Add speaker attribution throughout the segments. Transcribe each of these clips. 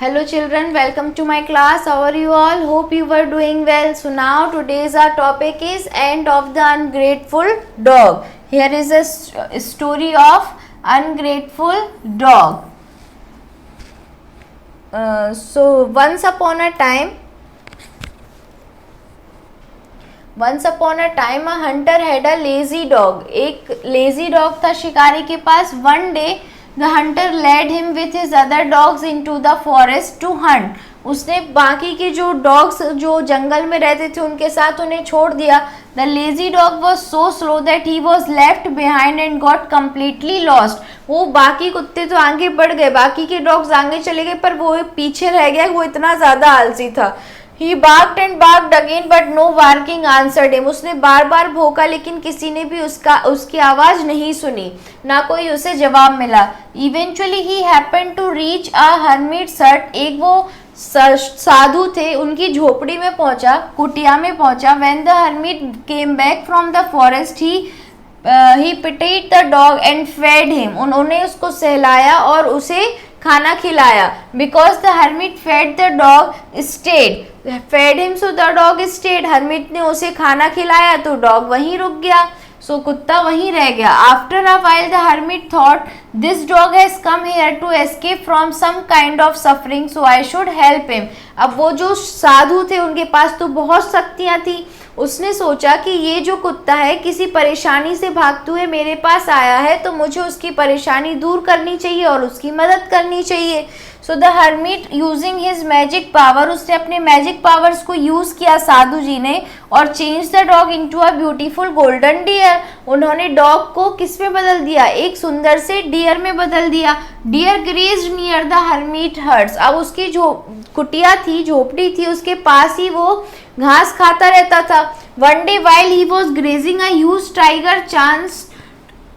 Speaker 1: Hello children, welcome to my class. How are you all? Hope you were doing well. So now today's our topic is End of the Ungrateful Dog. Here is a story of ungrateful dog. So once upon a time a hunter had a lazy dog. एक lazy dog था शिकारी के पास. One day the hunter led him with his other dogs into the forest to hunt. उसने बाकी के जो dogs जो जंगल में रहते थे उनके साथ उन्हें छोड़ दिया. The lazy dog was so slow that he was left behind and got completely lost. वो बाकी कुत्ते तो आगे बढ़ गए, बाकी के डॉग्स आगे चले गए, पर वो पीछे रह गया. वो इतना ज़्यादा आलसी था. He barked and barked again but no barking answered him. उसने बार बार भौंका लेकिन किसी ने भी उसकी आवाज़ नहीं सुनी, ना कोई उसे जवाब मिला. Eventually he happened to reach a hermit's hut. एक वो साधु थे, उनकी झोपड़ी में पहुंचा, कुटिया में पहुंचा. When the hermit came back from the forest, he pitied the dog and fed him. उन्होंने उसको सहलाया और उसे खाना खिलाया. Because the hermit fed the dog stayed. Fed him so the dog stayed. hermit ने उसे खाना खिलाया तो डॉग वहीं रुक गया. सो कुत्ता वहीं रह गया. After a while the hermit thought, this dog has come here to escape from some kind of suffering, so I should help him. अब वो जो साधु थे उनके पास तो बहुत शक्तियाँ थी. उसने सोचा कि ये जो कुत्ता है किसी परेशानी से भागते हुए मेरे पास आया है, तो मुझे उसकी परेशानी दूर करनी चाहिए और उसकी मदद करनी चाहिए. So the hermit using his magic power, उसने अपने मैजिक पावर्स को यूज़ किया साधु जी ने, और change the dog into a beautiful golden deer. उन्होंने डॉग को किस में बदल दिया? एक सुंदर से डियर में बदल दिया. Deer grazed near the hermit huts. अब उसकी जो कुटिया थी, झोपड़ी थी, उसके पास ही वो घास खाता रहता था. One day while he was grazing a huge tiger chance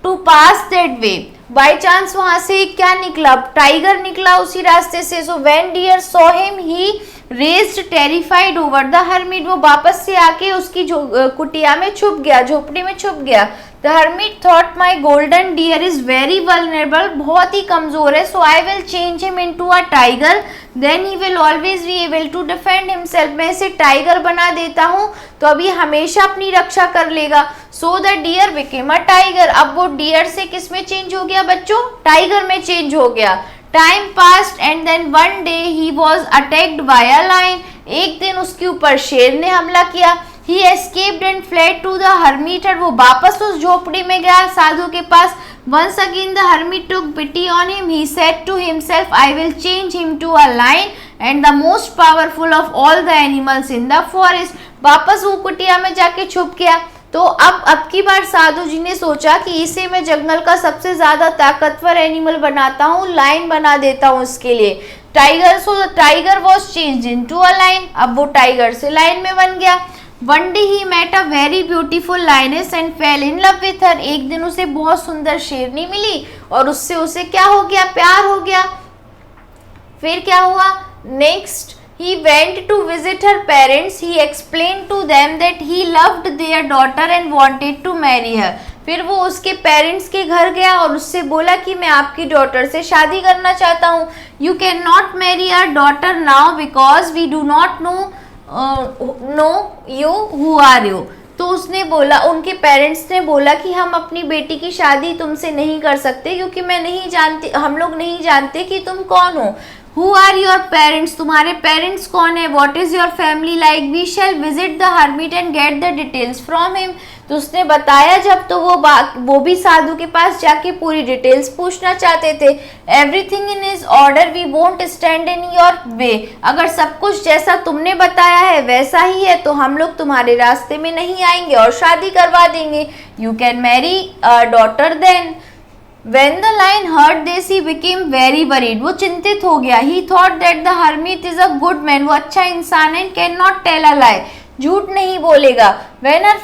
Speaker 1: to pass that way. By chance वहां से क्या निकला? टाइगर निकला उसी रास्ते से. So when deer saw him he raised terrified over the hermit. वो वापस से आके उसकी कुटिया में छुप गया, झोपड़ी में छुप गया. The hermit thought my golden deer is very vulnerable, बहुत ही कमजोर है. So I will change him into a tiger, then he will always be able to defend himself. मैं इसे टाइगर बना देता हूँ तो अभी हमेशा अपनी रक्षा कर लेगा. So the deer became a tiger. अब वो डियर से किस में चेंज हो गया बच्चों? टाइगर में चेंज हो गया. Time passed and then one day he was attacked by a lion. एक दिन उसके ऊपर शेर ने हमला किया. He escaped and fled to the hermit. वो वापस उस झोपड़ी में गया साधु के पास. Once again the hermit took pity on him. He said to himself, I will change him to a lion and the most powerful of all the animals in the forest. वापस वो कुटिया में जाके छुप गया. तो अब की बार साधु जी ने सोचा कि इसे मैं जंगल का सबसे ज्यादा ताकतवर एनिमल बनाता हूँ, लायन बना देता हूँ इसके लिए. Tiger, so tiger was change into a lion. अब वो टाइगर से लायन में बन गया. One day he met a very beautiful lioness and fell in love with her. एक दिन उसे बहुत सुंदर शेरनी मिली और उससे उसे क्या हो गया? प्यार हो गया. फिर क्या हुआ? Next he went to visit her parents. He explained to them that he loved their daughter and wanted to marry her. फिर वो उसके पेरेंट्स के घर गया और उससे बोला कि मैं आपकी डॉटर से शादी करना चाहता हूँ. You cannot marry our daughter now because we do not know you who are you. तो उसने बोला, उनके पेरेंट्स ने बोला कि हम अपनी बेटी की शादी तुमसे नहीं कर सकते क्योंकि हम लोग नहीं जानते कि तुम कौन हो. Who are your parents? तुम्हारे पेरेंट्स कौन है? What is your family like? We shall visit the hermit and get the details from him. तो उसने बताया जब, तो वो भी साधु के पास जाके पूरी डिटेल्स पूछना चाहते थे. Everything in his order, we won't stand in your way. अगर सब कुछ जैसा तुमने बताया है वैसा ही है तो हम लोग तुम्हारे रास्ते में नहीं आएंगे और शादी करवा देंगे. You can marry a daughter then. When the lion heard this, he became very worried. वो चिंतित हो गया. He thought that the hermit is a good man. वो अच्छा इंसान है, cannot tell a lie. झूठ नहीं बोलेगा. When her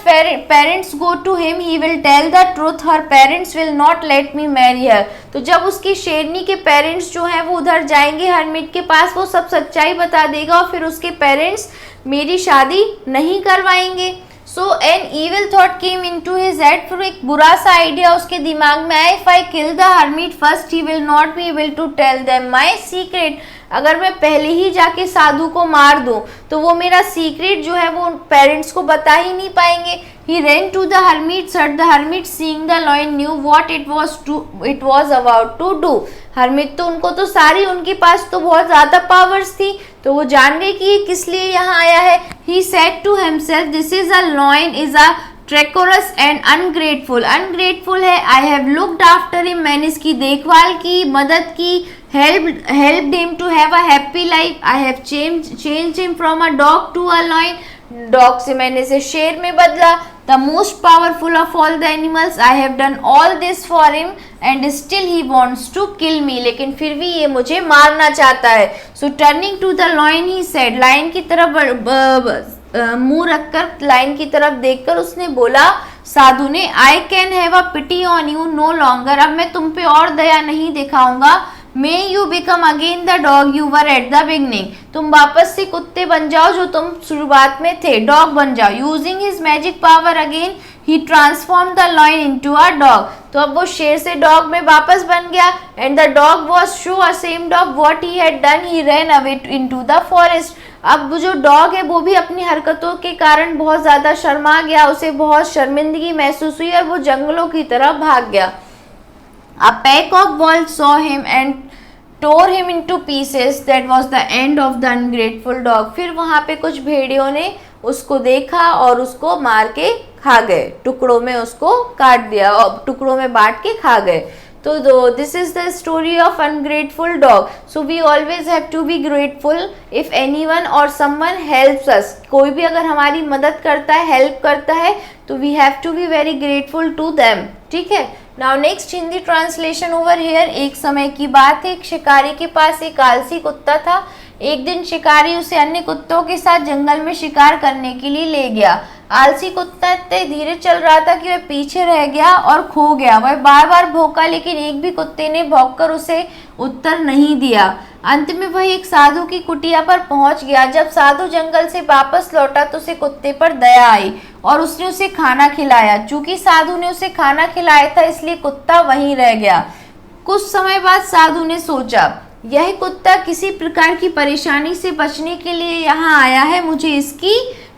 Speaker 1: parents go to him, he will tell the truth. Her parents will not let me marry her. तो जब उसकी शेरनी के पेरेंट्स जो हैं वो उधर जाएंगे हर्मिट के पास, वो सब सच्चाई बता देगा और फिर उसके पेरेंट्स मेरी शादी नहीं करवाएंगे. So an evil thought came into his head. फिर एक बुरा सा आइडिया उसके दिमाग में आया. If I kill the hermit first, he will not be able to tell them my secret. अगर मैं पहले ही जाके साधु को मार दूं तो वो मेरा सीक्रेट जो है वो पेरेंट्स को बता ही नहीं पाएंगे। He ran to the hermit, said the hermit, seeing the lion knew what it was about to do. Harmeet तो उनको तो सारी उनके पास तो बहुत ज़्यादा पावर्स थी, तो वो जान गए कि ये किस लिए यहाँ आया है। He said to himself, this is a lion is a treacherous and ungrateful है। I have looked after him, मैंने इसकी देखभाल की, मदद की, helped him to have a happy life. I have changed him from a dog to a lion. Dog से मैंने इसे शेर में बदला। The most powerful of all the animals, I have done all this for him and still he wants to kill me, लेकिन फिर भी ये मुझे मारना चाहता है। So turning to the lion he said, lion की तरफ मुंह रखकर, लायन की तरफ देखकर उसने बोला साधु ने, I can have a pity on you no longer, अब मैं तुम पे और दया नहीं दिखाऊंगा। May you become again the dog you were at the beginning, तुम वापस से कुत्ते बन जाओ जो तुम शुरुआत में थे, डॉग बन जाओ। Using his magic power again he transform the lion into a dog, तो अब वो शेर से डॉग में वापस बन गया। And the dog was so ashamed of what he had done he ran away into the forest, अब जो डॉग है वो भी अपनी हरकतों के कारण बहुत ज़्यादा शर्मा गया, उसे बहुत शर्मिंदगी महसूस हुई और वो जंगलों की तरफ भाग गया। A pack of wolves saw him and tore him into pieces. That was the end of the ungrateful dog. फिर वहाँ पे कुछ भेड़ियों ने उसको देखा और उसको मार के खा गए, टुकड़ों में उसको काट दिया और टुकड़ों में बांट के खा गए। तो this is the story of ungrateful dog. So we always have to be grateful if anyone or someone helps us, कोई भी अगर हमारी मदद करता है, हेल्प करता है, तो we have to be very grateful to them, ठीक है। Now next Hindi translation over here. एक समय की बात है, एक शिकारी के पास एक आलसी कुत्ता था। एक दिन शिकारी उसे अन्य कुत्तों के साथ जंगल में शिकार करने के लिए ले गया। आलसी कुत्ता इतने धीरे चल रहा था कि वह पीछे रह गया और खो गया। वह बार बार भौंका, लेकिन एक भी कुत्ते ने भौंककर उसे उत्तर नहीं दिया। अंत में वह एक साधु की कुटिया पर पहुंच गया। जब साधु जंगल से वापस लौटा तो उसे कुत्ते पर दया आई और उसने उसे खाना खिलाया। चूंकि साधु ने उसे खाना खिलाया था इसलिए कुत्ता वहीं रह गया। कुछ समय बाद साधु ने सोचा, यह कुत्ता किसी प्रकार की परेशानी से बचने के लिए यहाँ आया है, मुझे इसकी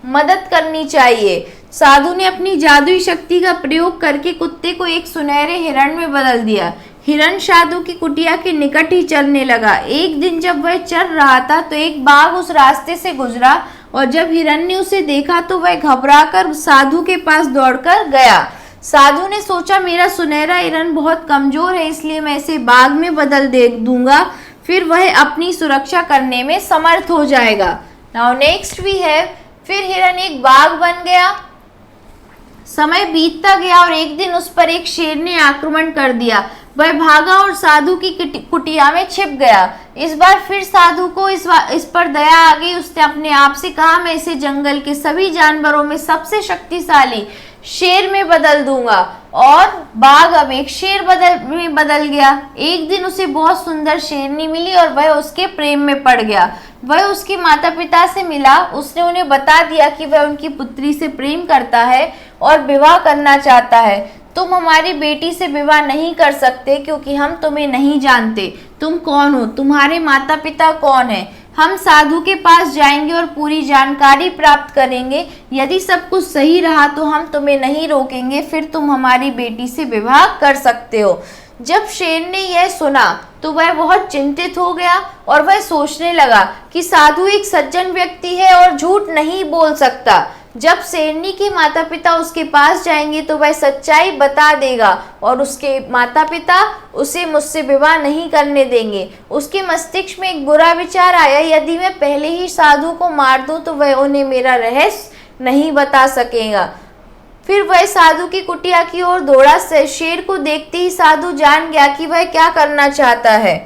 Speaker 1: मदद करनी चाहिए। साधु ने अपनी जादुई शक्ति का प्रयोग करके कुत्ते को एक सुनहरे हिरण में बदल दिया। हिरण साधु की कुटिया के निकट ही चलने लगा। एक दिन जब वह चल रहा था तो एक बाघ उस रास्ते से गुजरा और जब हिरण ने उसे देखा तो वह घबराकर साधु के पास दौड़कर गया। साधु ने सोचा, मेरा सुनहरा हिरण बहुत कमजोर है, इसलिए मैं इसे बाघ में बदल दे दूंगा, फिर वह अपनी सुरक्षा करने में समर्थ हो जाएगा। नाउ नेक्स्ट वी है, फिर हिरण एक बाघ बन गया। समय बीतता गया और एक दिन उस पर एक शेर ने आक्रमण कर दिया। वह भागा और साधु की कुटिया में छिप गया। इस बार फिर साधु को इस पर दया आ गई। उसने अपने आप से कहा, मैं इसे जंगल के सभी जानवरों में सबसे शक्तिशाली शेर में बदल दूंगा। और बाघ अब एक शेर में बदल गया। एक दिन उसे बहुत सुंदर शेरनी मिली और वह उसके प्रेम में पड़ गया। वह उसके माता पिता से मिला। उसने उन्हें बता दिया कि वह उनकी पुत्री से प्रेम करता है और विवाह करना चाहता है। तुम हमारी बेटी से विवाह नहीं कर सकते क्योंकि हम तुम्हें नहीं जानते। तुम कौन हो, तुम्हारे माता पिता कौन हैं? हम साधु के पास जाएंगे और पूरी जानकारी प्राप्त करेंगे। यदि सब कुछ सही रहा तो हम तुम्हें नहीं रोकेंगे, फिर तुम हमारी बेटी से विवाह कर सकते हो। जब शेर ने यह सुना तो वह बहुत चिंतित हो गया और वह सोचने लगा कि साधु एक सज्जन व्यक्ति है और झूठ नहीं बोल सकता। जब शेरनी के माता पिता उसके पास जाएंगे तो वह सच्चाई बता देगा और उसके माता पिता उसे मुझसे विवाह नहीं करने देंगे। उसके मस्तिष्क में एक बुरा विचार आया, यदि मैं पहले ही साधु को मार दूं तो वह उन्हें मेरा रहस्य नहीं बता सकेगा। फिर वह साधु की कुटिया की ओर दौड़ा। शेर को देखते ही साधु जान गया कि वह क्या करना चाहता है।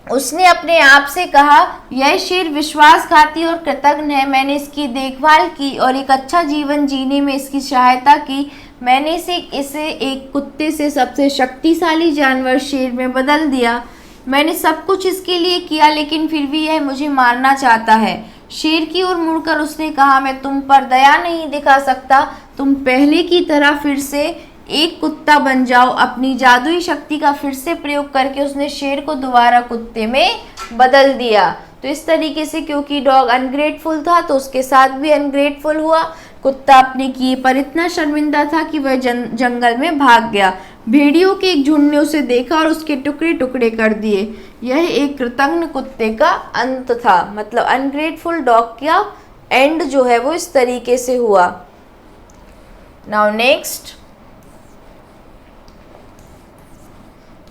Speaker 1: उसने अपने आप से कहा, यह शेर विश्वासघाती और कृतज्ञ है। मैंने इसकी देखभाल की और एक अच्छा जीवन जीने में इसकी सहायता की। मैंने इसे एक कुत्ते से सबसे शक्तिशाली जानवर शेर में बदल दिया। मैंने सब कुछ इसके लिए किया, लेकिन फिर भी यह मुझे मारना चाहता है। शेर की ओर मुड़कर उसने कहा, मैं तुम पर दया नहीं दिखा सकता। तुम पहले की तरह फिर से एक कुत्ता बन जाओ, अपनी जादुई शक्ति का फिर से प्रयोग करके उसने शेर को दोबारा कुत्ते में बदल दिया। तो इस तरीके से क्योंकि डॉग अनग्रेटफुल था तो उसके साथ भी अनग्रेटफुल हुआ। कुत्ता अपने किए पर इतना शर्मिंदा था कि वह जंगल में भाग गया। भेड़ियों के एक झुंड ने उसे देखा और उसके टुकड़े टुकड़े कर दिए। यह एक कृतघ्न कुत्ते का अंत था। मतलब अनग्रेटफुल डॉग का एंड जो है वो इस तरीके से हुआ। Now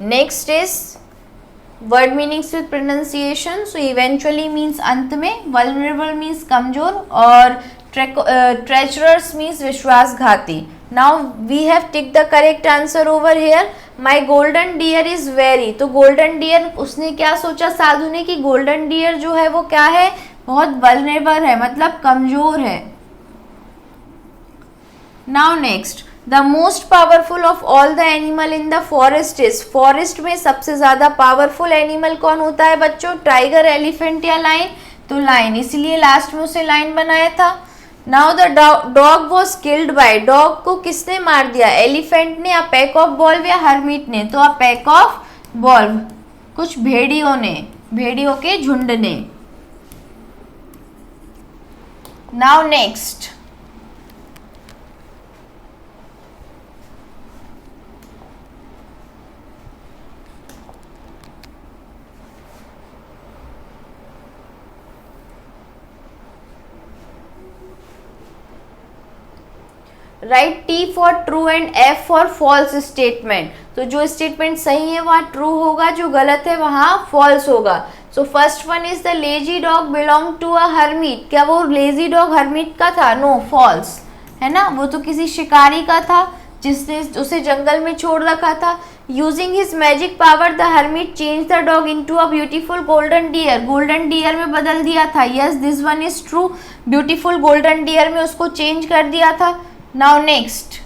Speaker 1: next is word meanings with pronunciation. So eventually means अंत में, वल्नरेबल मीन्स कमजोर, और ट्रेचरस मीन्स विश्वासघाती। Now we have tick the correct answer over here. My golden deer is very, तो गोल्डन डियर उसने क्या सोचा साधु ने कि गोल्डन डियर जो है वो क्या है, बहुत वल्नरेबल है, मतलब कमजोर है। Now next, the most powerful of all the animal in the forest is, forest में सबसे ज्यादा पावरफुल एनिमल कौन होता है बच्चों, टाइगर, एलिफेंट या लाइन, तो लाइन, इसीलिए लास्ट में उसे लाइन बनाया था। Now the dog was killed by, dog को किसने मार दिया, एलिफेंट ने, अ पैक ऑफ बॉल्व या हर्मिट ने, तो अ पैक ऑफ बॉल्व, कुछ भेड़ियों ने, भेड़ियों के झुंड ने। Now next, write T for true and F for false statement. तो जो स्टेटमेंट सही है वहाँ ट्रू होगा, जो गलत है वहाँ फॉल्स होगा। So first one is the lazy dog belong to a hermit, क्या वो लेजी डॉग हर्मिट का था, नो, फॉल्स है ना, वो तो किसी शिकारी का था जिसने उसे जंगल में छोड़ रखा था। Using his magic power the hermit change the dog into a beautiful golden deer, golden deer में बदल दिया था, yes this one is true, beautiful golden deer में उसको चेंज कर दिया था। Now next,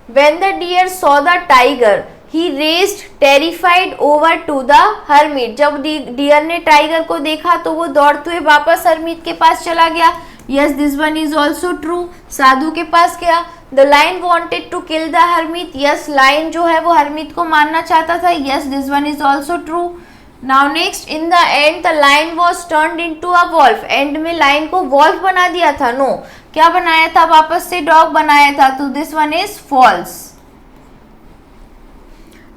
Speaker 1: when the deer saw the tiger, he raced terrified over to the hermit. जब डियर ने टाइगर को देखा तो वो दौड़ते हुए वापस हर्मिट के पास चला गया, yes this one is also true, साधु के पास गया। The lion wanted to kill the hermit, yes lion जो है वो हर्मिट को मारना चाहता था, yes this one is also true। Now next, in the end the lion was turned into a wolf, end में lion को wolf बना दिया था, no, क्या बनाया था, वापस से dog बनाया था, तो this one is false।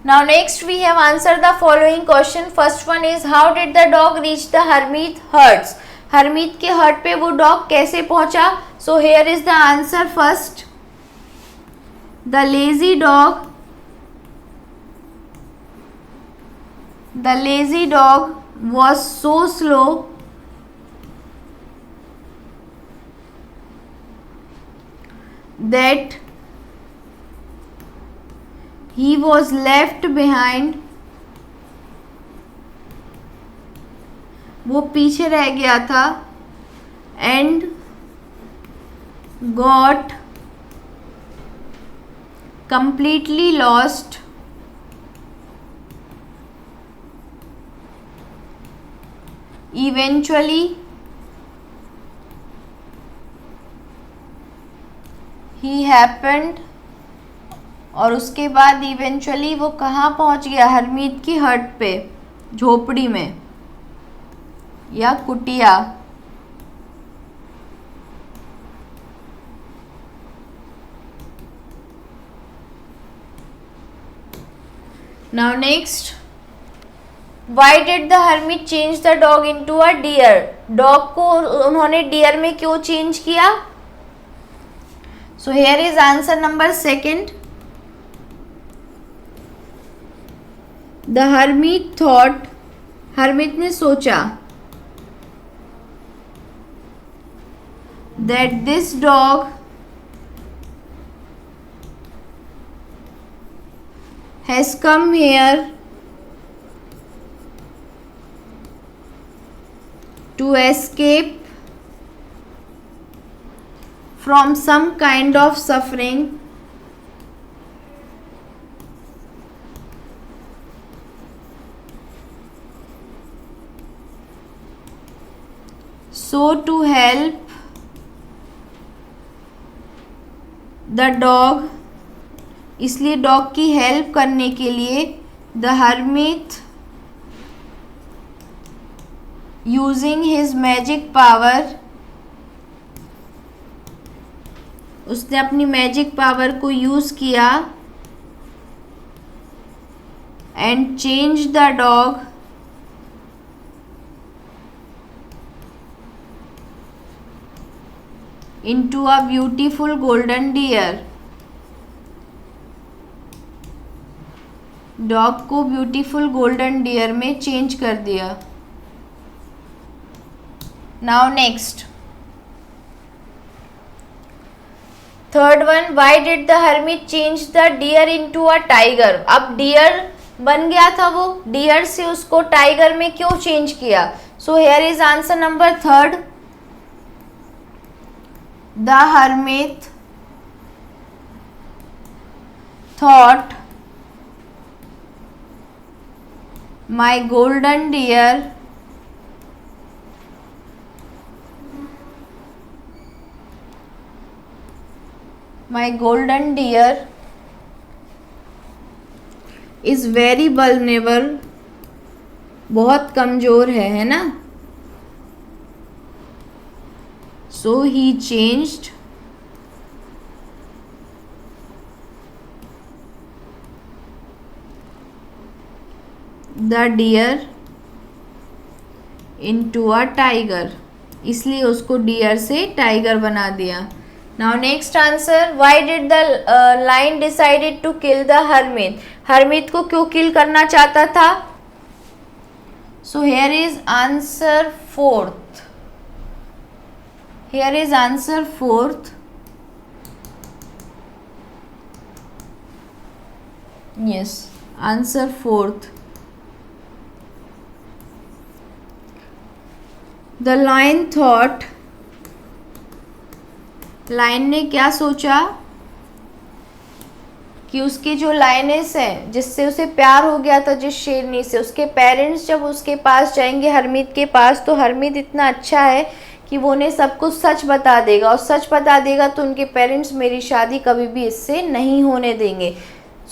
Speaker 1: Now next we have answered the following question. First one is how did the dog reach the hermit huts, Harmeet के हट पे वो डॉग कैसे पहुंचा। So here is the answer first, the lazy dog was so slow that he was left behind, वो पीछे रह गया था, and got completely lost eventually he happened, और उसके बाद इवेंचुअली वो कहाँ पहुँच गया, हर्मित की हट पे, झोपड़ी में या कुटिया। Now next, why did the hermit change the dog into a deer? Dog को उन्होंने डियर में क्यों चेंज किया। So here is answer number second. The hermit thought, hermit ने सोचा, that this dog has come here to escape from some kind of suffering, so to help the dog, इसलिए dog की help करने के लिए the hermit using his magic power, उसने अपनी magic power को यूज किया and change the dog into a beautiful golden deer, dog को ब्यूटीफुल गोल्डन डियर में चेंज कर दिया। Now next third one, why did the hermit change the deer into a tiger. अब deer बन गया था, वो डियर से उसको टाइगर में क्यों चेंज किया? So here is answer number third, the hermit thought my golden deer is very vulnerable, बहुत कमज़ोर है ना। So he changed the deer into a tiger, इसलिए उसको डियर से टाइगर बना दिया। Now next answer, why did the lion decided to kill the hermit? Harmeet को क्यों किल करना चाहता था? So here is answer fourth. Here is answer fourth. Yes, answer fourth. The lion thought, lion ने क्या सोचा कि उसके जो लायनेस है जिससे उसे प्यार हो गया था, जिस शेरनी से, उसके पेरेंट्स जब उसके पास जाएंगे हरमीत के पास, तो हरमीत इतना अच्छा है कि वो उन्हें सब कुछ सच बता देगा, और सच बता देगा तो उनके पेरेंट्स मेरी शादी कभी भी इससे नहीं होने देंगे।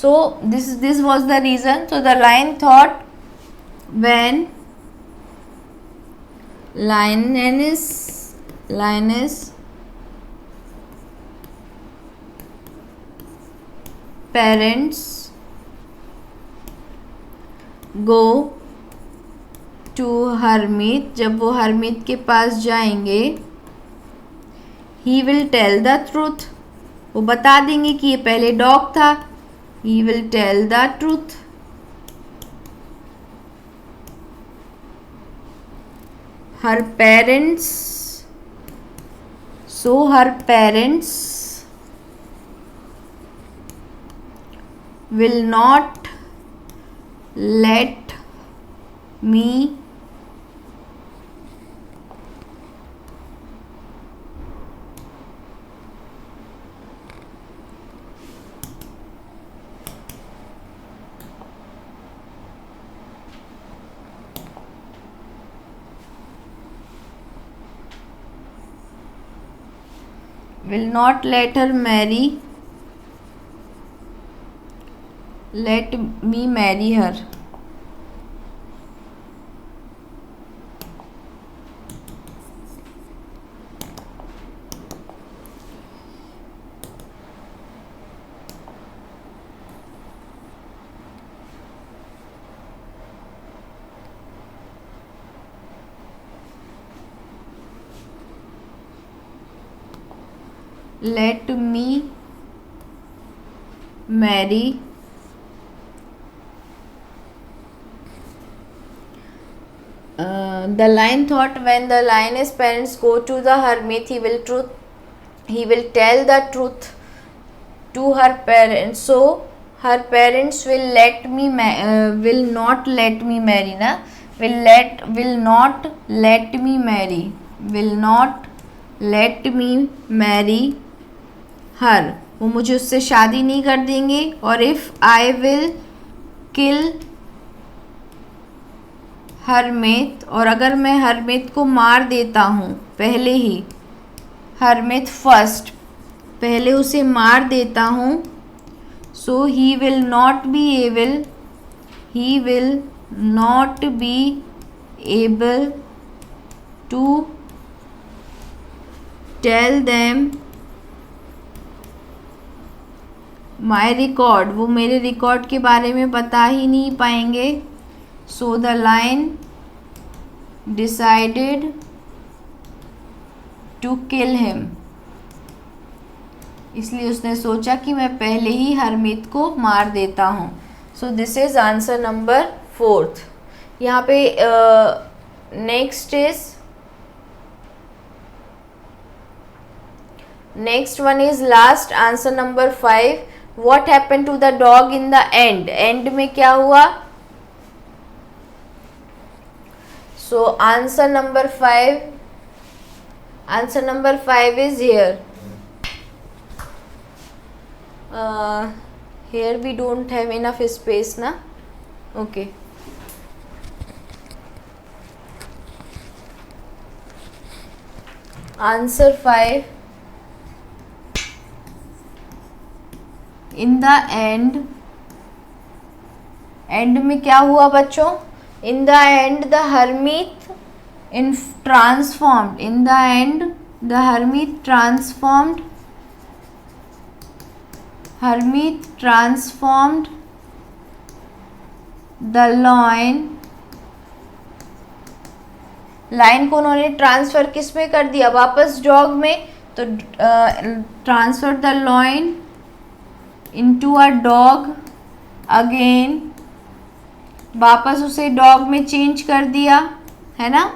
Speaker 1: So this was the reason. So the lion thought when lioness parents go to hermit, जब वो हरमीत के पास जाएंगे, he will tell the truth, वो बता देंगे कि ये पहले डॉग था। he will tell the truth, her parents, so her parents will not let me let me marry her. Let me marry the lion thought when the lioness parents go to the hermit, he will tell the truth to her parents, so her parents will not let me marry ना, will not let me marry her, वो मुझे उससे शादी नहीं कर देंगे। और if I will kill Harmeet, और अगर मैं हरमित को मार देता हूँ पहले ही, हरमित फर्स्ट, पहले उसे मार देता हूँ, so he will not be able to tell them my record, वो मेरे रिकॉर्ड के बारे में बता ही नहीं पाएंगे। So the lion decided to kill him, इसलिए उसने सोचा कि मैं पहले ही हरमीत को मार देता हूँ। So this is answer number 4th। यहाँ पे next one is last answer number 5। What happen to the dog in the end, end में क्या हुआ? So answer number 5 is here. Here we don't have enough space na. Okay, answer 5, in the end में क्या हुआ बच्चों? In the end the hermit transformed the line को उन्होंने transfer किस में कर दिया? वापस डॉग में। तो transfer the line into a dog again, वापस उसे डॉग में चेंज कर दिया, है ना।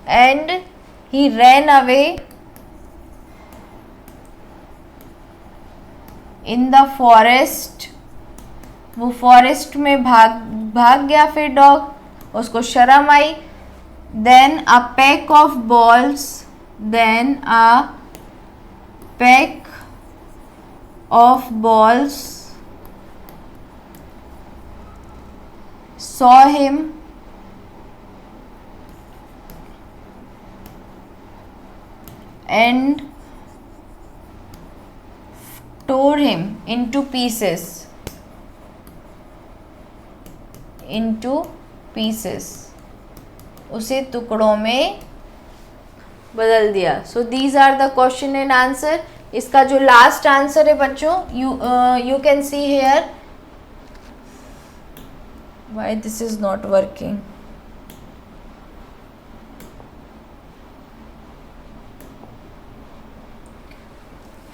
Speaker 1: And he ran away in the forest, वो फॉरेस्ट में भाग गया फिर डॉग, उसको शर्म आई। Then a pack of wolves saw him and tore him into pieces. उसे टुकड़ों में बदल दिया। So these are the question and answer. इसका जो लास्ट आंसर है बच्चों, you can see here. Why this is not working?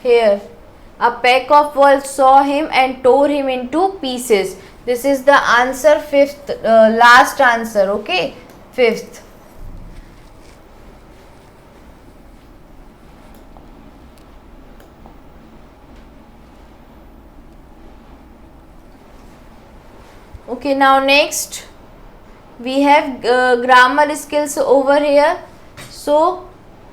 Speaker 1: Here, a pack of wolves saw him and tore him into pieces. This is the answer 5th, last answer. Okay, 5th. Okay, now next we have grammar skills over here. So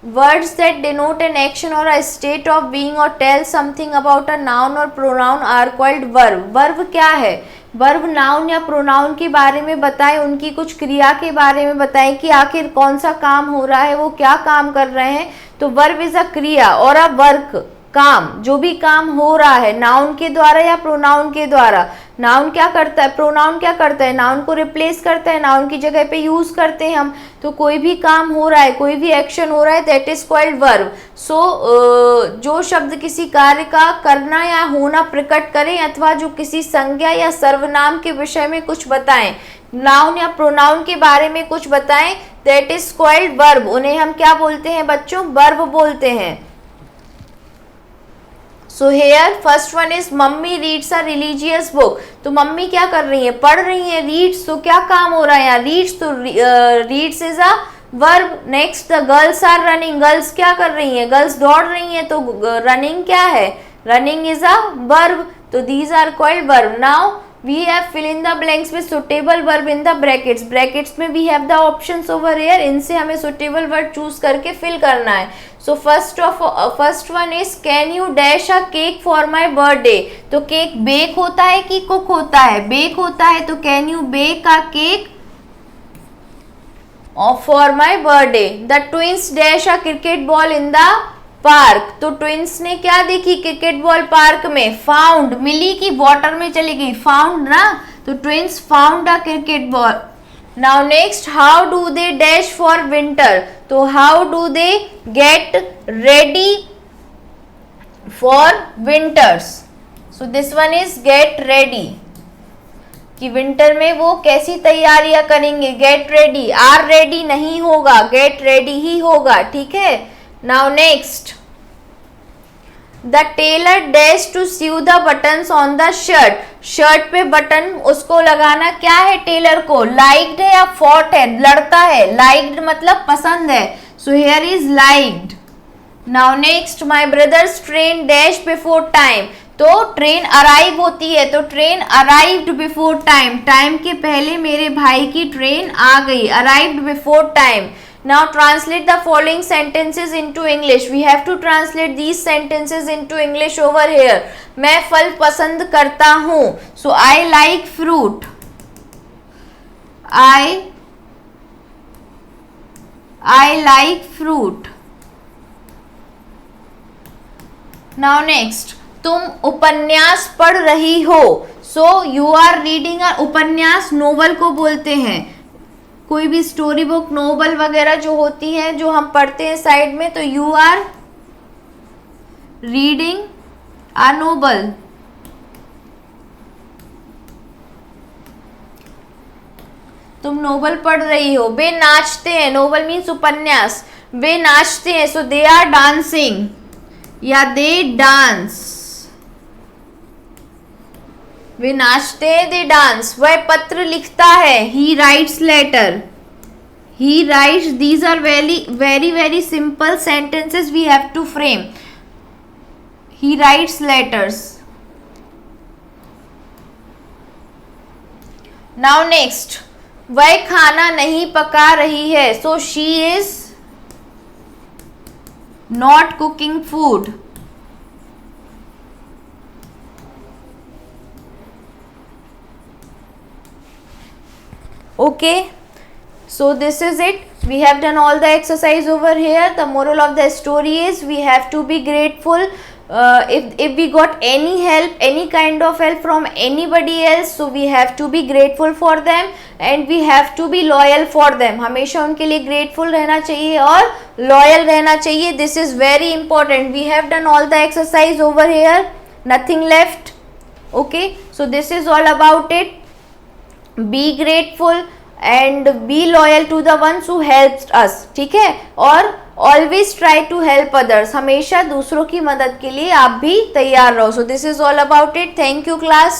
Speaker 1: words that denote an action or a state of being or tell something about a noun or pronoun are called verb. verb क्या है? verb noun या pronoun के बारे में बताएं, उनकी कुछ क्रिया के बारे में बताएं कि आखिर कौन सा काम हो रहा है, वो क्या काम कर रहे हैं। तो verb is a क्रिया और a work काम, जो भी काम हो रहा है नाउन के द्वारा या प्रोनाउन के द्वारा। नाउन क्या करता है, प्रोनाउन क्या करता है, नाउन को रिप्लेस करता है, नाउन की जगह पे यूज करते हैं हम। तो कोई भी काम हो रहा है, कोई भी एक्शन हो रहा है, दैट इज कॉल्ड वर्ब। सो जो शब्द किसी कार्य का करना या होना प्रकट करें अथवा जो किसी संज्ञा या सर्वनाम के विषय में कुछ बताएं, नाउन या प्रोनाउन के बारे में कुछ बताएं, दैट इज कॉल्ड वर्ब। उन्हें हम क्या बोलते हैं बच्चों? वर्ब बोलते हैं। So here first one is mummy reads a religious book. तो मम्मी क्या कर रही है? पढ़ रही है। रीड्स तो क्या काम हो रहा है यहाँ? रीड्स तो reads is a verb. Next the girls are running. Girls क्या कर रही हैं? गर्ल्स दौड़ रही हैं। तो रनिंग क्या है? Running is a verb. तो these are called verb. Now we have fill in the blanks with suitable verb in the brackets. brackets में we have the options over here. इनसे हमें suitable word choose करके fill करना है। so first one is can you dash a cake for my birthday। तो cake bake होता है कि कुक होता है? बेक होता है। तो can you bake a cake for my birthday। the twins dash a cricket ball in the park, तो ट्विंस ने क्या देखी क्रिकेट बॉल पार्क में? फाउंड, मिली कि वाटर में चली गई? फाउंड ना, तो twins found a cricket ball. Now next, how do they dash for winter, तो how do they get ready for winters, so this one is get ready, कि विंटर में वो कैसी तैयारियां करेंगे? Get ready. आर रेडी नहीं होगा, get ready ही होगा, ठीक है. Now next, the tailor dash to sew the buttons on the shirt, shirt पे बटन उसको लगाना क्या है टेलर को? लाइक्ड है या फॉट है? लड़ता है. लाइक्ड मतलब पसंद है, so here is liked. Now next, my brothers train dash before time, तो ट्रेन अराइव होती है, तो train arrived before time, time के पहले मेरे भाई की ट्रेन आ गई. Arrived before time. Now translate the following sentences into English. We have to translate these sentences into English over here. मैं फल पसंद करता हूँ. So I like fruit. I like fruit. Now next, तुम उपन्यास पढ़ रही हो. So you are reading a उपन्यास नोवेल को बोलते हैं. कोई भी स्टोरी बुक, नोवेल वगैरह जो होती है, जो हम पढ़ते हैं साइड में, तो you are reading a novel. तुम नोवेल पढ़ रही हो. वे नाचते हैं, नोवेल मीन्स उपन्यास. वे नाचते हैं, सो दे आर डांसिंग या दे डांस. वे नाचते हैं, दे डांस. वह पत्र लिखता है, he writes letter. He writes. These are very simple sentences we have to frame. He writes letters. Now next, वह खाना नहीं पका रही है, so she is not cooking food. Okay, so this is it. We have done all the exercise over here. The moral of the story is we have to be grateful. If we got any help, any kind of help from anybody else, so we have to be grateful for them and we have to be loyal for them. हमेशा उनके लिए grateful रहना चाहिए और loyal रहना चाहिए. This is very important. We have done all the exercise over here. Nothing left. Okay, so this is all about it. Be grateful and be loyal to the ones who helped us. ठीक है. और always try to help others. हमेशा दूसरों की मदद के लिए आप भी तैयार रहो. So this is all about it. Thank you class.